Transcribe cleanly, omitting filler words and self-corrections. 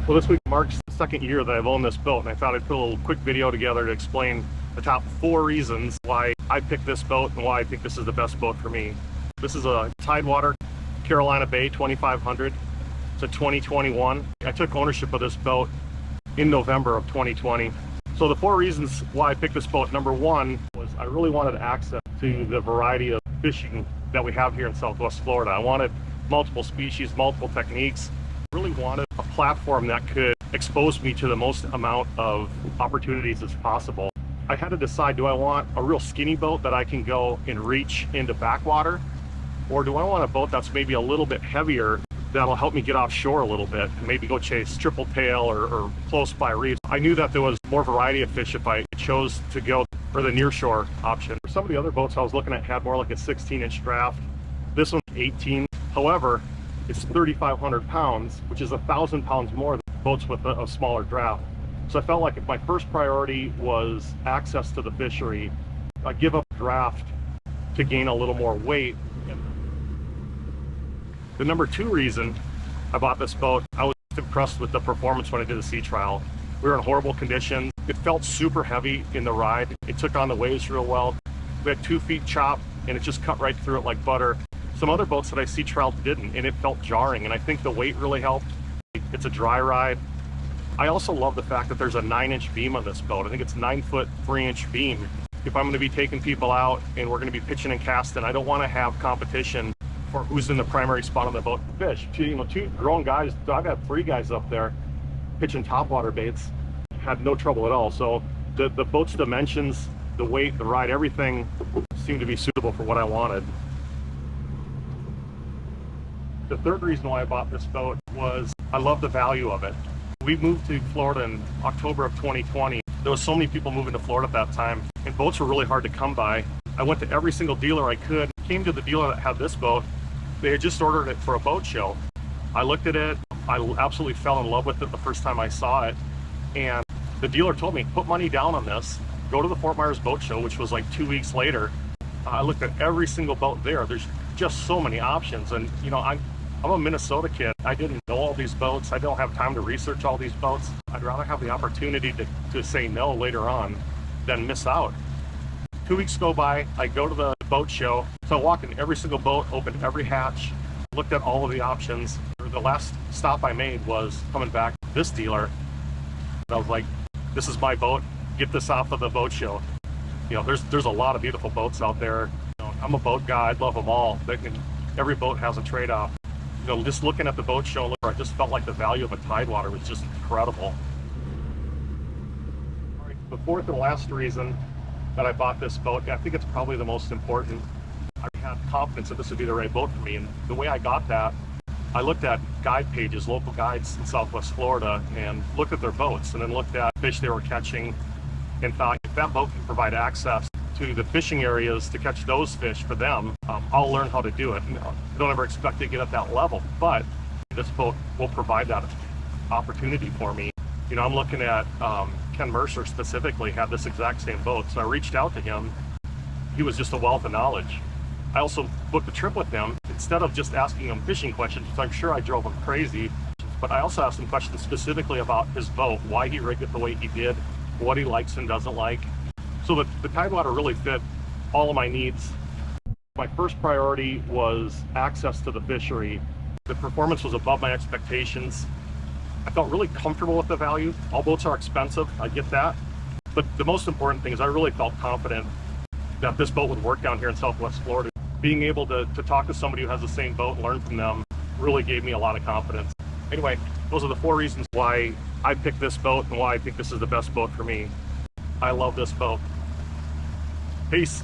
Well, this week marks the second year that I've owned this boat, and I thought I'd put a little quick video together to explain the top 4 reasons why I picked this boat and why I think this is the best boat for me. This is a Tidewater Carolina Bay 2500. It's a 2021. I took ownership of this boat in November of 2020. So the 4 reasons why I picked this boat, number 1 was I really wanted access to the variety of fishing that we have here in Southwest Florida. I wanted multiple species, multiple techniques. I really wanted a platform that could expose me to the most amount of opportunities as possible. I had to decide, do I want a real skinny boat that I can go and reach into backwater? Or do I want a boat that's maybe a little bit heavier that'll help me get offshore a little bit and maybe go chase triple tail or close by reefs? I knew that there was more variety of fish if I chose to go for the nearshore option. Some of the other boats I was looking at had more like a 16-inch draft. This one's 18. However, it's 3,500 pounds, which is 1,000 pounds more than boats with a smaller draft. So I felt like if my first priority was access to the fishery, I'd give up draft to gain a little more weight. The number 2 reason I bought this boat, I was impressed with the performance when I did the sea trial. We were in horrible conditions. It felt super heavy in the ride. It took on the waves real well. We had 2 feet chop and it just cut right through it like butter. Some other boats that I sea trialed didn't, and it felt jarring, and I think the weight really helped. It's a dry ride. I also love the fact that there's a 9-inch beam on this boat. I think it's 9-foot 3-inch beam. If I'm going to be taking people out and we're going to be pitching and casting, I don't want to have competition for who's in the primary spot on the boat to fish. 2 grown guys, I've had 3 guys up there pitching topwater baits, had no trouble at all. So the boat's dimensions, the weight, the ride, everything seemed to be suitable for what I wanted. The 3rd reason why I bought this boat was I love the value of it. We moved to Florida in October of 2020. There was so many people moving to Florida at that time, and boats were really hard to come by. I went to every single dealer I could, came to the dealer that had this boat. They had just ordered it for a boat show. I looked at it, I absolutely fell in love with it the first time I saw it, and the dealer told me, put money down on this, go to the Fort Myers boat show, which was like 2 weeks later. I looked at every single boat there. There's just so many options, and I'm a Minnesota kid. I didn't know all these boats. I don't have time to research all these boats. I'd rather have the opportunity to say no later on than miss out. 2 weeks go by, I go to the boat show. So I walked in every single boat, opened every hatch, looked at all of the options. The last stop I made was coming back to this dealer. I was like, this is my boat, get this off of the boat show. There's a lot of beautiful boats out there. I'm a boat guy, I love them all. Every boat has a trade-off. Just looking at the boat show, I just felt like the value of a Tidewater was just incredible. All right, the 4th and last reason that I bought this boat, I think it's probably the most important. I had confidence that this would be the right boat for me, and the way I got that, I looked at guide pages, local guides in Southwest Florida, and looked at their boats, and then looked at fish they were catching, and thought, if that boat can provide access to the fishing areas to catch those fish for them, I'll learn how to do it. I don't ever expect to get at that level, but this boat will provide that opportunity for me. I'm looking at Ken Mercer specifically had this exact same boat, so I reached out to him. He was just a wealth of knowledge. I also booked a trip with him. Instead of just asking him fishing questions, which I'm sure I drove him crazy, but I also asked him questions specifically about his boat, why he rigged it the way he did, what he likes and doesn't like. So the Tidewater really fit all of my needs. My first priority was access to the fishery. The performance was above my expectations. I felt really comfortable with the value. All boats are expensive, I get that. But the most important thing is I really felt confident that this boat would work down here in Southwest Florida. Being able to talk to somebody who has the same boat and learn from them really gave me a lot of confidence. Anyway, those are the 4 reasons why I picked this boat and why I think this is the best boat for me. I love this boat. Peace.